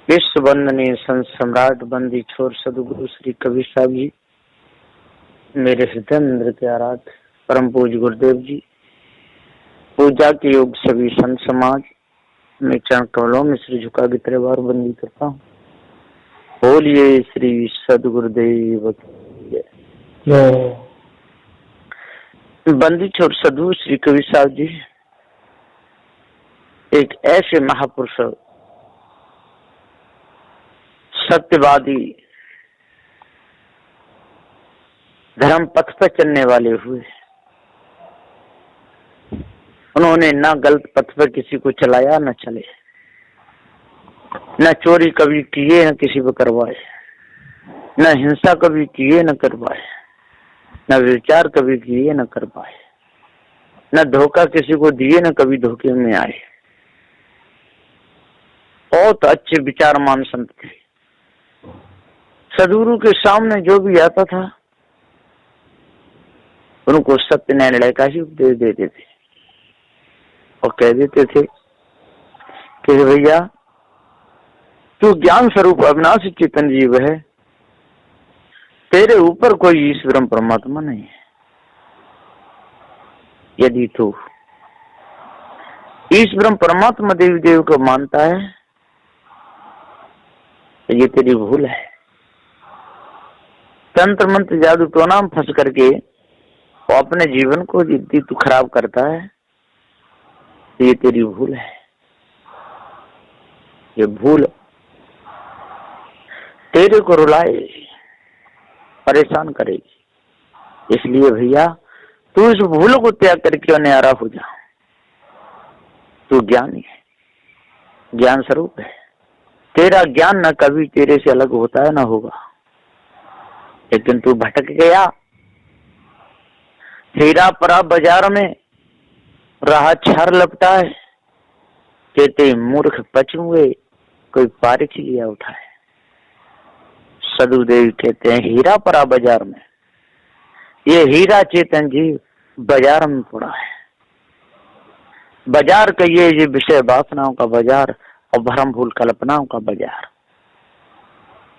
विश्व वंदनीय संत सम्राट बंदी छोर सदगुरु श्री कबीर साहब जी, मेरे हृदय मंदिर के आराध्य परम पूज्य गुरुदेव जी, पूजा के योग सभी संत समाज, मैं चरण कमलों में श्री झुका के तेरे बार बंदी करता हूँ। बोलिए श्री सदगुरुदेव की जय। बंदी छोर सदगुरु श्री कबीर साहब जी एक ऐसे महापुरुष, सत्यवादी, धर्म पथ पर चलने वाले हुए। उन्होंने ना गलत पथ पर किसी को चलाया, न चले, न चोरी कभी किए, न किसी पर करवाए, न हिंसा कभी किए, न करवाए, न विचार कभी किए, न कर पाए, न धोखा किसी को दिए, न कभी धोखे में आए। बहुत अच्छे विचारमान संत थे। सदगुरु के सामने जो भी आता था उनको सत्य निर्णय का ही उपदेश देते थे और कह देते थे कि भैया तू ज्ञान स्वरूप अविनाशी चेतन जीव है, तेरे ऊपर कोई ईश्वर परमात्मा नहीं है। यदि तू ईश्वर परमात्मा देवी देव को मानता है तो ये तेरी भूल है। तंत्र मंत्र जादू तो नाम फंस करके वो अपने जीवन को यदि तू खराब करता है तो ये तेरी भूल है। ये भूल तेरे को रुलाए, परेशान करेगी। इसलिए भैया तू इस भूल को त्याग करके न्यारा हो जा। तू ज्ञानी है, ज्ञान स्वरूप है। तेरा ज्ञान न कभी तेरे से अलग होता है, ना होगा। लेकिन तू भटक गया, हीरा परा बाजार में रहा छर लपटा है, कहते मूर्ख पचुए कोई पारिख लिया उठाए। सदगुरुदेव कहते हैं हीरा परा बाजार में, ये हीरा चेतन जी बाजार में पड़ा है। बाजार का ये विषय वासनाओं का बाजार और भ्रम भूल कल्पनाओं का बाजार।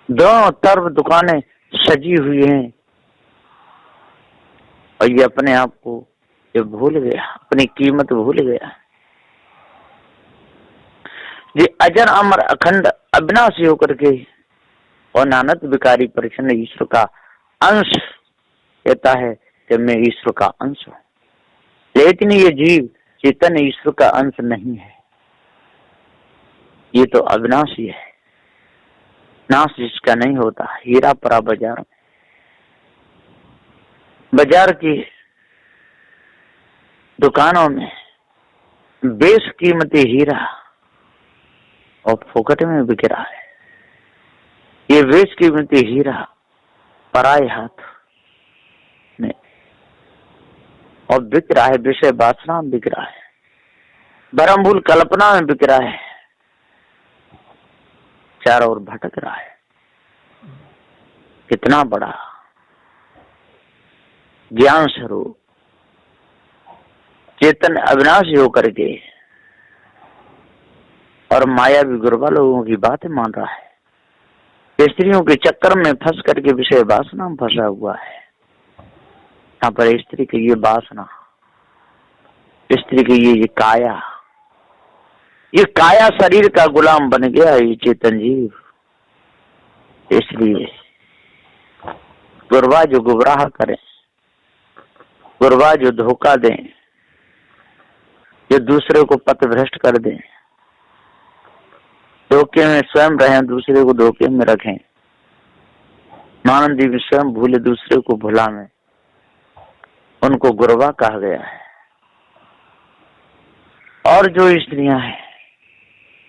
दोनों तरफ दुकानें सजी हुई हैं और ये अपने आप को ये भूल गया, अपनी कीमत भूल गया। ये अजर अमर अखंड अविनाशी होकर के और नानक विकारी परिचन्न ईश्वर का अंश कहता है कि मैं ईश्वर का अंश हूं। लेकिन ये जीव चेतन ईश्वर का अंश नहीं है, ये तो अविनाशी है। नाश जिसका नहीं होता। हीरा परा बाजार में, बाजार की दुकानों में बेशकीमती हीरा और फोकट में बिक रहा है। ये बेशकीमती हीरा पराए हाथ में और बिक रहा है, विषय वासना में बिक रहा है, भ्रम भूल कल्पना में बिक रहा है, चारों ओर भटक रहा है। कितना बड़ा ज्ञान स्वरूप चेतन अविनाशी होकर के और माया भी गुरबा लोगों की बातें मान रहा है। स्त्रियों के चक्कर में फंस करके विषय वासना में फंसा हुआ है। यहाँ पर स्त्री की ये वासना, स्त्री की ये काया शरीर का गुलाम बन गया ये चेतन जीव। इसलिए गुरबा जो गुमराह करें, गुरबा जो धोखा दें, जो दूसरे को पथभ्रष्ट कर दें, धोखे में स्वयं रहें, दूसरे को धोखे में रखें, मानंदी में स्वयं भूले, दूसरे को भुला में, उनको गुरबा कहा गया है। और जो स्त्रियां हैं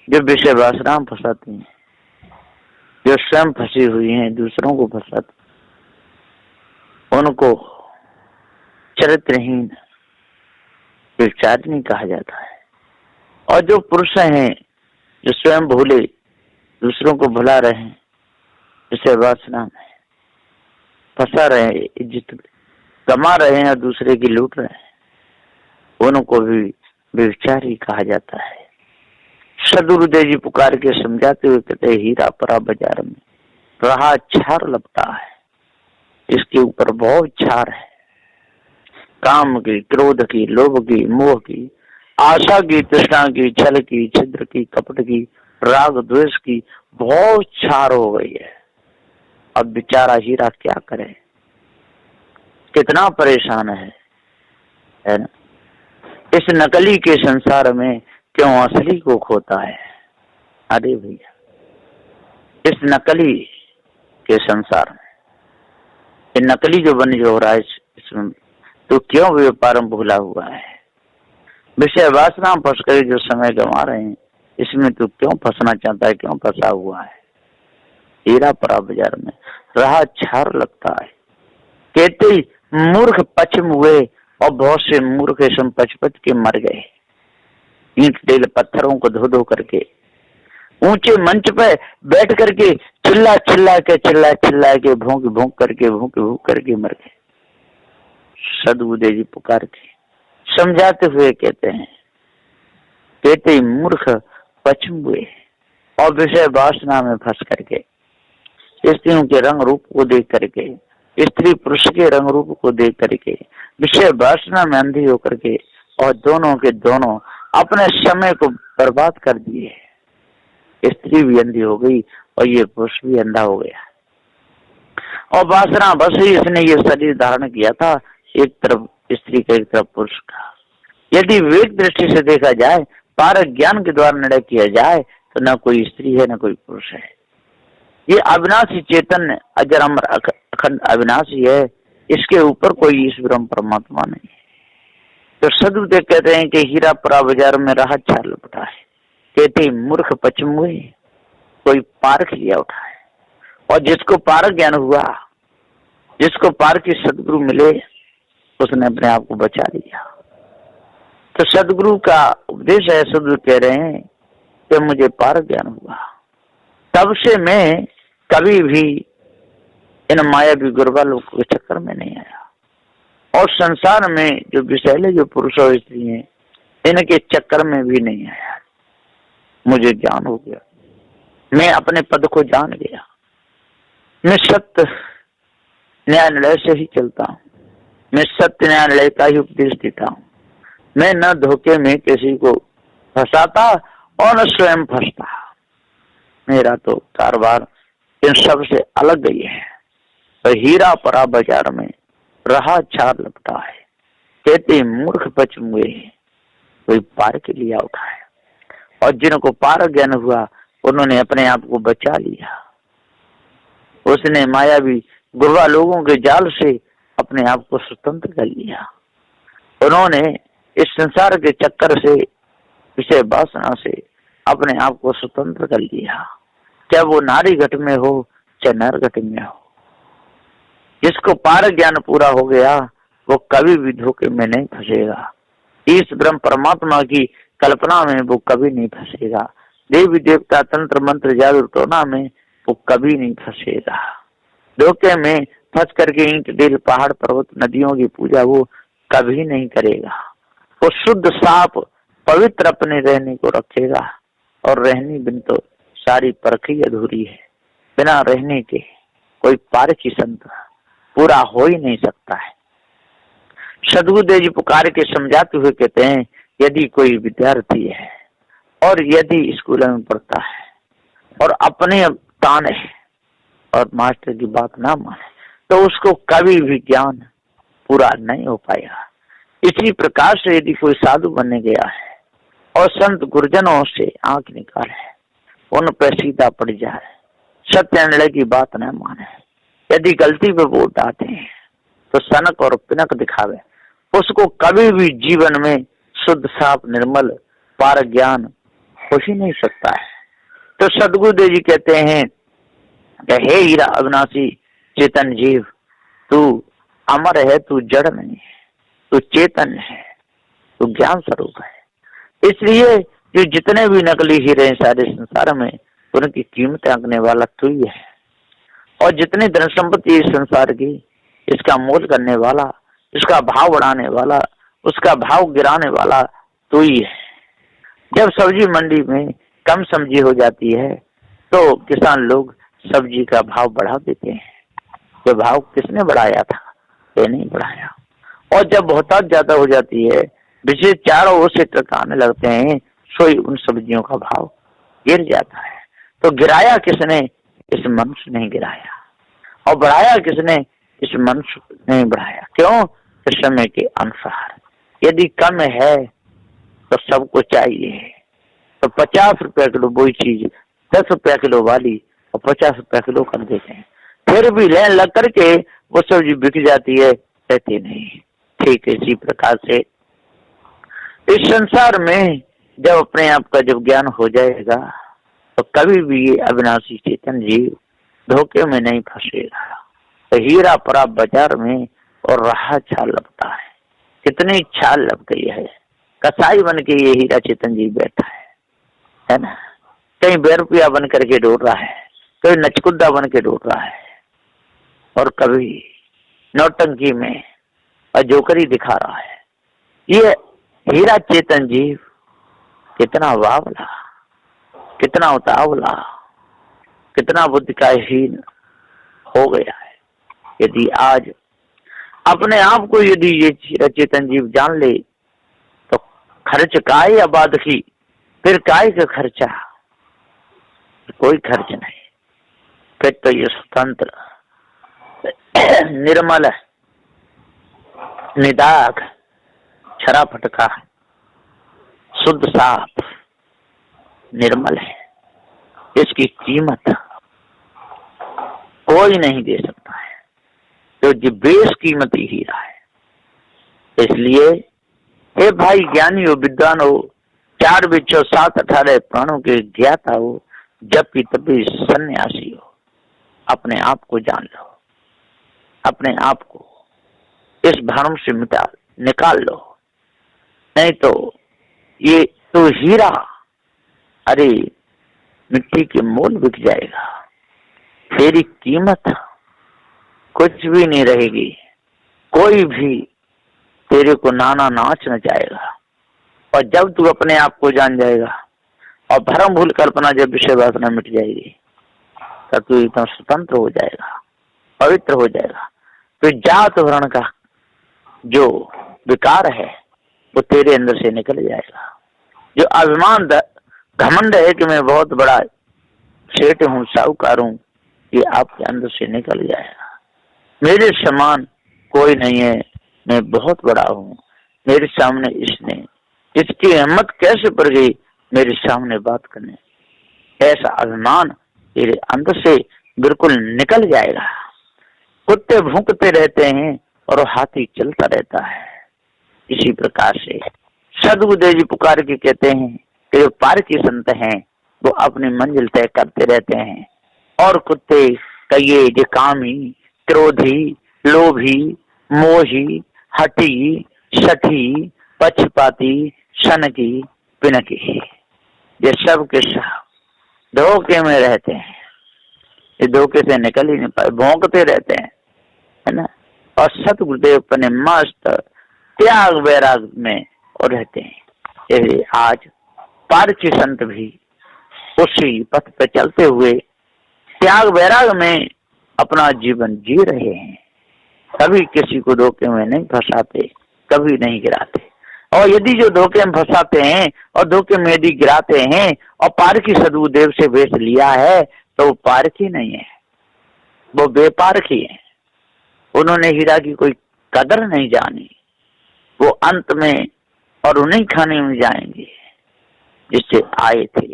जो विषय वासना में फंसाती हैं, जो स्वयं फंसी हुई हैं, दूसरों को फंसाती, उनको चरित्रहीन व्यभिचारिणी कहा जाता है। और जो पुरुष हैं जो स्वयं भूले, दूसरों को भुला रहे हैं, विषय वासना में फंसा रहे हैं, इज्जत कमा रहे हैं और दूसरे की लूट रहे हैं, उनको भी व्यभिचारी कहा जाता है। सदगुरुदेव जी पुकार के समझाते हुए कहते, हीरा परा बाजार में रहा छार लपटा है, इसके ऊपर बहुत छार है। काम की, क्रोध की, लोभ की, मोह की, आशा की, तृष्णा की, छल की, छिद्र की, कपट की, राग द्वेष की बहुत छार हो गई है। अब बेचारा हीरा क्या करे, कितना परेशान है ना। इस नकली के संसार में क्यों असली को खोता है। अरे भैया, इस नकली के संसार में ये नकली जो बन जो हो रहा है इसमें तो क्यों व्यापार में भूला हुआ है। विषय वासना फंस कर जो समय गंवा रहे हैं इसमें तो क्यों फंसना चाहता है, क्यों फंसा हुआ है। हीरा परा बाजार में रहा छार लगता है। कहते ही मूर्ख पश्चिम हुए और बहुत से मूर्ख इसम पचपच के मर गए। ईंट टेल पत्थरों को धो धो करके ऊंचे मंच पे बैठ करके चिल्ला चिल्ला के भोंक भोंक करके मर गए। सदगुरुदेव जी पुकार के समझाते हुए कहते हैं, कहते ही मूर्ख पश्चिम हुए और विषय वासना में फंस करके, स्त्रियों के रंग रूप को देख करके, स्त्री पुरुष के रंग रूप को देख करके विषय वासना में अंधी होकर के और दोनों के दोनों अपने समय को बर्बाद कर दिए। स्त्री भी अंधी हो गई और ये पुरुष भी अंधा हो गया। और वासना बस ही इसने ये शरीर धारण किया था, एक तरफ स्त्री का एक तरफ पुरुष का। यदि विवेक दृष्टि से देखा जाए, पारक ज्ञान के द्वारा निर्णय किया जाए तो न कोई स्त्री है न कोई पुरुष है। ये अविनाशी चेतन अजर अमर अखंड अविनाशी है, इसके ऊपर कोई ईश्वर परमात्मा नहीं है। तो सदगुरुदेव कहते हैं कि हीरा परा बाजार में रहा छार लपटा है। कहते मूर्ख पश्चिम हुए, कोई पारख लिया उठा है और जिसको पारक ज्ञान हुआ, जिसको पारक की सदगुरु मिले, उसने अपने आप को बचा लिया। तो सदगुरु का उपदेश है, सदगुरु कह रहे हैं कि मुझे पारक ज्ञान हुआ, तब से मैं कभी भी इन मायावी गुरबा लोगों के चक्कर में नहीं आया और संसार में जो विषैले जो पुरुष और स्त्री हैं इनके चक्कर में भी नहीं आया। मुझे ज्ञान हो गया, मैं अपने पद को जान गया, मैं सत्य न्यायालय से ही चलता हूँ, मैं सत्य न्यायालय का ही उपदेश देता हूँ। मैं न धोखे में किसी को फंसाता और न स्वयं फंसता। मेरा तो कारोबार इन सब से अलग गई है। तो हीरा परा बाजार में रहा छार लपटा है। कहते मूर्ख पश्चिम हुए, कोई पार के लिया उठा है और जिनको पार ज्ञान हुआ उन्होंने अपने आप को बचा लिया। उसने मायावी गुरबा लोगों के जाल से अपने आप को स्वतंत्र कर लिया। उन्होंने इस संसार के चक्कर से, विषय वासना से अपने आप को स्वतंत्र कर लिया। चाहे वो नारी घट में हो चाहे नर घट में हो, जिसको पार ज्ञान पूरा हो गया वो कभी भी धोखे में नहीं फंसेगा। इस ब्रह्म परमात्मा की कल्पना में वो कभी नहीं फंसेगा। देवी देवता तंत्र मंत्र जादू टोना में वो कभी नहीं फंसेगा। धोखे में फंस करके ईंट दिल पहाड़ पर्वत नदियों की पूजा वो कभी नहीं करेगा। वो शुद्ध साफ पवित्र अपने रहने को रखेगा और रहने बिन तो सारी परखी अधूरी है। बिना रहने के कोई पारखी संत पूरा हो ही नहीं सकता है। सदगुरुदेव जी पुकार के समझाते हुए कहते हैं, यदि कोई विद्यार्थी है और यदि स्कूल में पढ़ता है और अपने ताने और मास्टर की बात ना माने तो उसको कभी भी ज्ञान पूरा नहीं हो पाएगा। इसी प्रकार से यदि कोई साधु बनने गया है और संत गुरुजनों से आंख निकाले, उन पर सीधा पड़ जाए, सत्य निर्णय की बात न माने, यदि गलती पे वोट डालते हैं तो सनक और पिनक दिखावे, उसको कभी भी जीवन में शुद्ध साफ निर्मल पार ज्ञान हो ही नहीं सकता है। तो सदगुरुदेव जी कहते हैं कि हे हीरा अविनाशी चेतन जीव, तू अमर है, तू जड़ नहीं है, तू चेतन है, तू ज्ञान स्वरूप है। इसलिए जो जितने भी नकली हीरे हैं सारे संसार में, उनकी कीमत आंकने वाला तू ही है। और जितनी धन संपत्ति इस संसार की, इसका मोल करने वाला, इसका भाव बढ़ाने वाला, उसका भाव गिराने वाला तू ही है। जब सब्जी मंडी में कम सब्जी हो जाती है तो किसान लोग सब्जी का भाव बढ़ा देते हैं। ये भाव किसने बढ़ाया था? ये नहीं बढ़ाया। और जब बहुतायत ज्यादा हो जाती है, विशेष चारों ओर से टकराने लगते हैं, सोई उन सब्जियों का भाव गिर जाता है। तो गिराया किसने? इस मनुष्य ने गिराया। और बढ़ाया किसने? इस मनुष्य ने बढ़ाया। क्यों? इस समय के अनुसार यदि कम है तो सबको चाहिए, तो 50 रुपया किलो वही चीज 10 रुपया किलो वाली और 50 रुपया किलो कर देते हैं। फिर भी लाइन लग करके वो सब्जी बिक जाती है, कहते नहीं। ठीक इसी प्रकार से इस संसार में जब अपने आप का जब ज्ञान हो जाएगा तो कभी भी ये अविनाशी चेतन जीव धोखे में नहीं फंसेगा। तो हीरा पड़ा बाजार में और रहा छाल लपटा है। कितनी छाल लप गई है, कसाई बन के ये हीरा चेतन जीव बैठा है ना। कहीं बेरुपया बन करके डोर रहा है, कभी नचकुद्दा बन के डोर रहा है, और कभी नौटंकी में अजोकरी दिखा रहा है। ये हीरा चेतन जीव कितना बावला, कितना उतावला, कितना बुद्धि का हीन हो गया है। यदि आज अपने आप को यदि ये चेतन जीव जान ले तो खर्च काय आबाद की, फिर काय का खर्चा? कोई खर्च नहीं। फिर तो ये स्वतंत्र निर्मल निदाग छरा फटका शुद्ध साफ निर्मल है। इसकी कीमत कोई नहीं दे सकता है, तो जो बेशकीमती हीरा है। इसलिए हे भाई ज्ञानी हो, विद्वान हो, 4 विचो 7 18 प्राणों के ज्ञाता हो, जब भी तभी सन्यासी हो, अपने आप को जान लो, अपने आप को इस भ्रम से निकाल लो। नहीं तो ये तो हीरा अरे मिट्टी के मोल बिक जाएगा, तेरी कीमत कुछ भी नहीं रहेगी। कोई भी तेरे को नाना नाच न जाएगा। और जब तू अपने आप को जान जाएगा और भ्रम भूल कल्पना जब विषय वासना मिट जाएगी, तब तू एकदम स्वतंत्र हो जाएगा, पवित्र हो जाएगा। तो जात वर्ण का जो विकार है वो तेरे अंदर से निकल जाएगा। जो अभिमान घमंड है कि मैं बहुत बड़ा सेठ हूँ, साहूकार हूँ, ये आपके अंदर से निकल जाएगा। मेरे समान कोई नहीं है, मैं बहुत बड़ा हूँ, मेरे सामने इसकी हिम्मत कैसे पड़ गई मेरे सामने बात करने, ऐसा अभिमान तेरे अंदर से बिल्कुल निकल जाएगा। कुत्ते भूखते रहते हैं और हाथी चलता रहता है। इसी प्रकार से सदगुरुदेव जी पुकार के कहते हैं कि जो पारकी संत हैं वो अपनी मंजिल तय करते रहते हैं, और कुत्ते कहिए जो कामी, क्रोधी, लोभी, मोही, हठी, सठी, पक्षपाती, सनकी, पिनकी, ये सब के सब धोखे में रहते हैं। ये धोखे से निकल ही नहीं पाए, भौंकते रहते हैं, है ना। और सतगुरुदेव अपने मस्त त्याग वैराग में और रहते हैं। आज पारसी संत भी उसी पथ पर चलते हुए त्याग वैराग में अपना जीवन जी रहे हैं। कभी किसी को धोखे में नहीं फंसाते, कभी नहीं गिराते। और यदि जो धोखे में फंसाते हैं और धोखे में यदि गिराते हैं और पारखी सदगुरुदेव से वेश लिया है तो वो पारखी नहीं है, वो बेपारखी है। उन्होंने हीरा की कोई कदर नहीं जानी। वो अंत में और उन्हीं खाने में जाएंगे जिससे आए थे।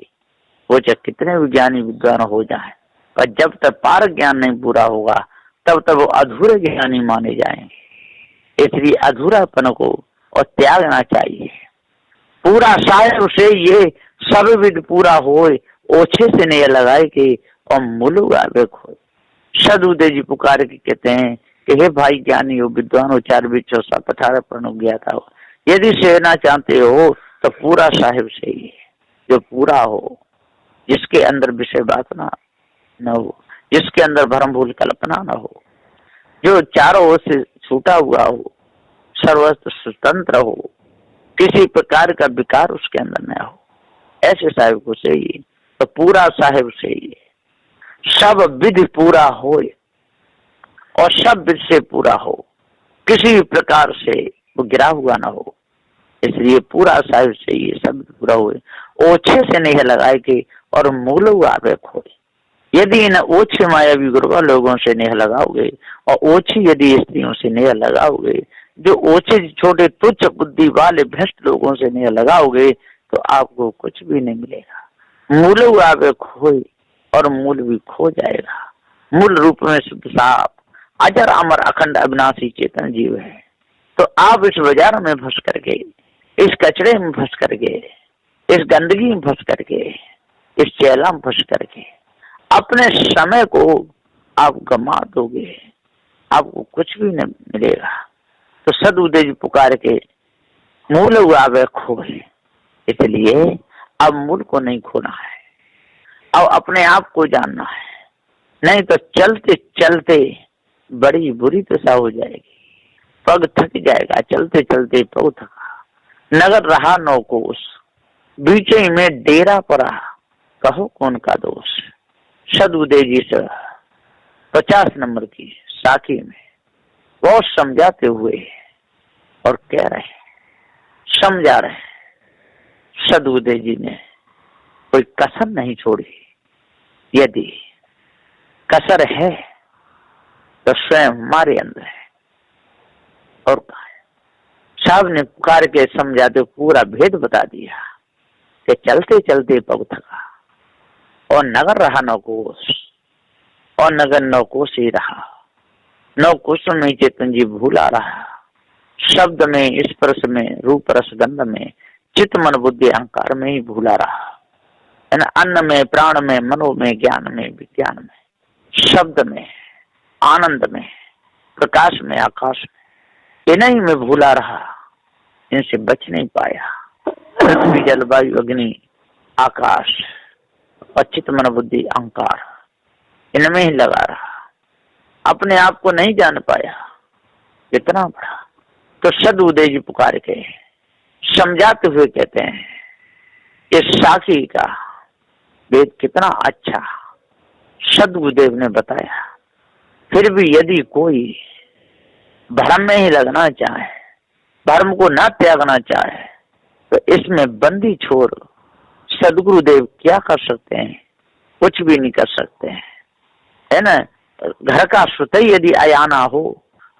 वो चाहे कितने विज्ञानी विद्वान हो जाए, पर जब तक पारक ज्ञान नहीं पूरा होगा तब तक वो अधूरे ज्ञानी माने जाएंगे। इसलिए अधूरापन को और त्यागना चाहिए। पूरा साहेब से ये सब विद पूरा होए, ओछे से नहीं लगाए के और मुलुगा खोए। सदगुरुदेव जी पुकार के कहते हैं कि हे भाई ज्ञानी हो, विद्वान हो, 4 विचो 7 18 प्रणव ज्ञाता हो, यदि सेना चाहते हो तो पूरा साहिब से ही है, जो पूरा हो, जिसके अंदर विषय वासना न हो, जिसके अंदर भ्रम भूल कल्पना न हो, जो चारों ओर से छूटा हुआ हो, सर्वस्व स्वतंत्र हो, किसी प्रकार का विकार उसके अंदर न हो, ऐसे साहिब को चाहिए। तो पूरा साहिब चाहिए, सब विधि पूरा हो और सब विधि से पूरा हो, किसी भी प्रकार से वो गिरा हुआ ना हो। इसलिए पूरा साहिब चाहिए, सब पूरा हो, ओछे से नहीं लगाए के और मूल आवे खोए। यदि इन ओछे मायावी गुरुआ लोगों से नेह लगाओगे और ओछी यदि स्त्रियों से नेह लगाओगे, जो ओछे छोटे तुच्छ बुद्धि वाले भ्रष्ट लोगों से नेह लगाओगे, तो आपको कुछ भी नहीं मिलेगा। मूल आवे खोए और मूल भी खो जाएगा। मूल रूप में शुद्ध साफ अजर अमर अखंड अविनाशी चेतन जीव है। तो आप इस बाजार में फंस करके, इस कचरे में फंस करके, इस गंदगी में फंस करके, इस चैला में फंस करके अपने समय को आप गमा दोगे, आपको कुछ भी नहीं मिलेगा। तो सदउदय पुकार के मूल आवे खोए। इसलिए अब मूल को नहीं खोना है, अब अपने आप को जानना है, नहीं तो चलते चलते बड़ी बुरी दशा हो जाएगी। पग थक जाएगा, चलते चलते पग थका, नगर रहा नौकोश, बीच में डेरा पड़ा, कहो कौन का दोष। सदउदय जी से 50 नंबर की साखी में बहुत समझाते हुए और कह रहे, समझा रहे सदउदय जी ने कोई कसर नहीं छोड़ी। यदि कसर है तो स्वयं हमारे अंदर है और कहा है। साहब ने पुकार के समझाते पूरा भेद बता दिया कि चलते चलते पग थका और नगर रहा नौकोश, और नगर नौकोश ही रहा। नौकोश में चेतन जी भूला रहा, शब्द में, स्पर्श में, रूप रस गंध में, चित्त मन बुद्धि अहंकार में ही भूला रहा। अन्न में, प्राण में, मनो में, ज्ञान में, विज्ञान में, शब्द में, आनंद में, प्रकाश में, आकाश में, इन्हीं में भूला रहा। इनसे बच नहीं पाया। पृथ्वी जल वायु अग्नि आकाश और चित्त मन बुद्धि अहंकार, इनमें ही लगा रहा, अपने आप को नहीं जान पाया। कितना बड़ा। तो सदउदय जी पुकार के समझाते हुए कहते हैं, इस साखी का वेद कितना अच्छा सदगुरुदेव ने बताया। फिर भी यदि कोई भ्रम में ही लगना चाहे, धर्म को न त्यागना चाहे, तो इसमें बंदी छोड़ सदगुरुदेव क्या कर सकते हैं? कुछ भी नहीं कर सकते हैं, है ना। घर का सुतई यदि अयाना हो,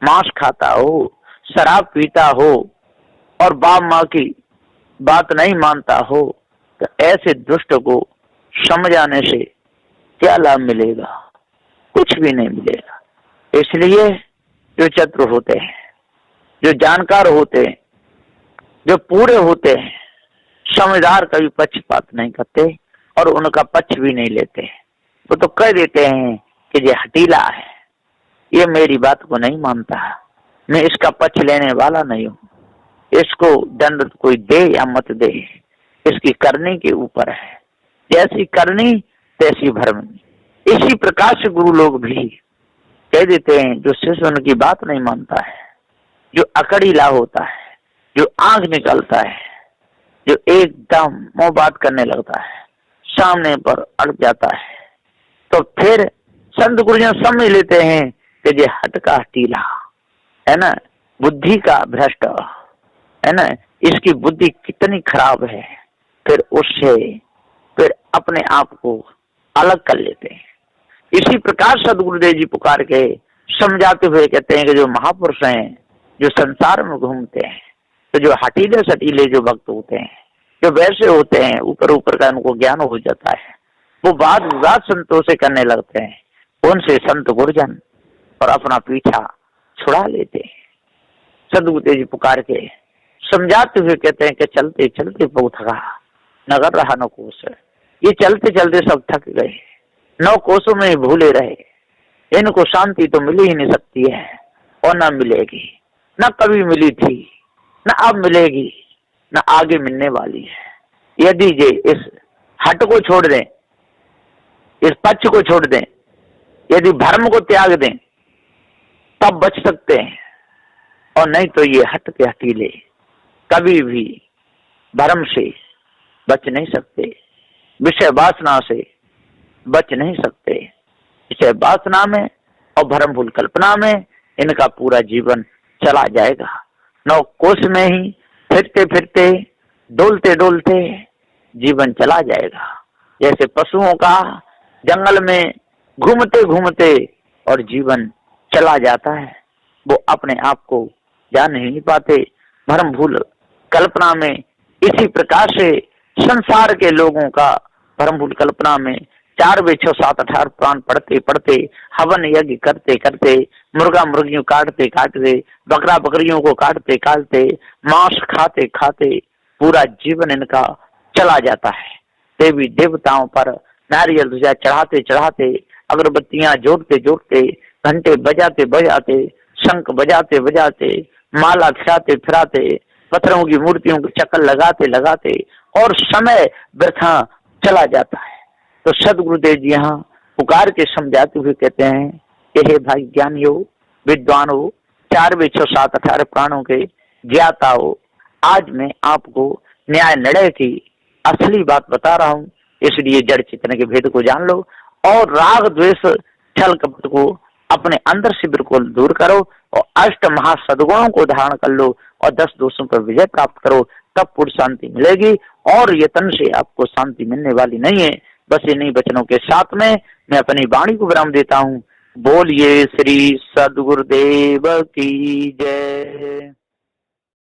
मांस खाता हो, शराब पीता हो और बाप माँ की बात नहीं मानता हो, तो ऐसे दुष्ट को समझाने से क्या लाभ मिलेगा? कुछ भी नहीं मिलेगा। इसलिए जो चतुर होते हैं, जो जानकार होते हैं, जो पूरे होते हैं, समझदार कभी पक्षपात नहीं करते और उनका पक्ष भी नहीं लेते। वो तो कह देते हैं कि ये हटीला है, ये मेरी बात को नहीं मानता, मैं इसका पक्ष लेने वाला नहीं हूँ, इसको दंड कोई दे या मत दे, इसकी करनी के ऊपर है, जैसी करनी तैसी भरनी। इसी प्रकार से गुरु लोग भी कह देते हैं, जो शिष्य उनकी बात नहीं मानता है, जो अकड़ीला होता है, जो आंख निकलता है, जो एकदम मुंह बात करने लगता है, सामने पर अड़ जाता है, तो फिर संत गुरुजन समझ लेते हैं कि ये हट का हटीला है ना, बुद्धि का भ्रष्ट है ना, इसकी बुद्धि कितनी खराब है। फिर उससे फिर अपने आप को अलग कर लेते हैं। इसी प्रकार सदगुरुदेव जी पुकार के समझाते हुए कहते हैं कि जो महापुरुष हैं, जो संसार में घूमते हैं, तो जो हटीले सटीले जो भक्त होते हैं, जो वैसे होते हैं, ऊपर ऊपर का उनको ज्ञान हो जाता है, वो वाद विवाद संतों से करने लगते हैं, उनसे संत गुरुजन और अपना पीछा छुड़ा लेते हैं। सदगुरुदेव जी पुकार के समझाते हुए कहते हैं कि चलते चलते बहुत थका, नगर रहा नौ कोस। ये चलते चलते सब थक गए, 9 कोसों में भूले रहे, इनको शांति तो मिल ही नहीं सकती है और न मिलेगी, न कभी मिली थी, न अब मिलेगी, न आगे मिलने वाली है। यदि ये इस हट को छोड़ दें, इस पक्ष को छोड़ दें, यदि भ्रम को त्याग दें, तब बच सकते हैं, और नहीं तो ये हट के हटीले कभी भी भ्रम से बच नहीं सकते, विषय वासना से बच नहीं सकते। विषय वासना में और भ्रम भूल कल्पना में इनका पूरा जीवन चला जाएगा। नौ कोष में ही फिरते फिरते डोलते डोलते जीवन चला जाएगा। जैसे पशुओं का जंगल में घूमते घूमते और जीवन चला जाता है, वो अपने आप को जान नहीं पाते। भ्रम भूल कल्पना में इसी प्रकार से संसार के लोगों का भ्रम भूल कल्पना में 4 वे 6 7 18 प्राण पढ़ते पढ़ते, हवन यज्ञ करते करते, मुर्गा मुर्गियों काटते काटते, बकरा बकरियों को काटते काटते, मांस खाते खाते पूरा जीवन इनका चला जाता है। देवी देवताओं पर नारियल ध्वजा चढ़ाते चढ़ाते, अगरबत्तियां जोड़ते जोड़ते, घंटे बजाते बजाते, शंख बजाते बजाते, माला फिराते फिराते, पत्थरों की मूर्तियों के चक्कर लगाते लगाते और समय व्यर्थ चला जाता है। तो सदगुरुदेव जी यहाँ पुकार के समझाते हुए कहते हैं कि हे भाई ज्ञानियों, विद्वानों, 4 वे 6 7 18 प्राणों के ज्ञाता हो, आज मैं आपको न्याय निर्णय की असली बात बता रहा हूँ। इसलिए जड़ चेतन के भेद को जान लो और राग द्वेष छल कपट को अपने अंदर से बिल्कुल दूर करो और अष्ट महासद्गुणों को धारण कर लो और 10 दोषों पर विजय प्राप्त करो, तब पूर्ण शांति मिलेगी। और यत्न से आपको शांति मिलने वाली नहीं है। बस इन्हीं वचनों के साथ में मैं अपनी वाणी को विराम देता हूँ। बोलिए श्री सद्गुरुदेव की जय।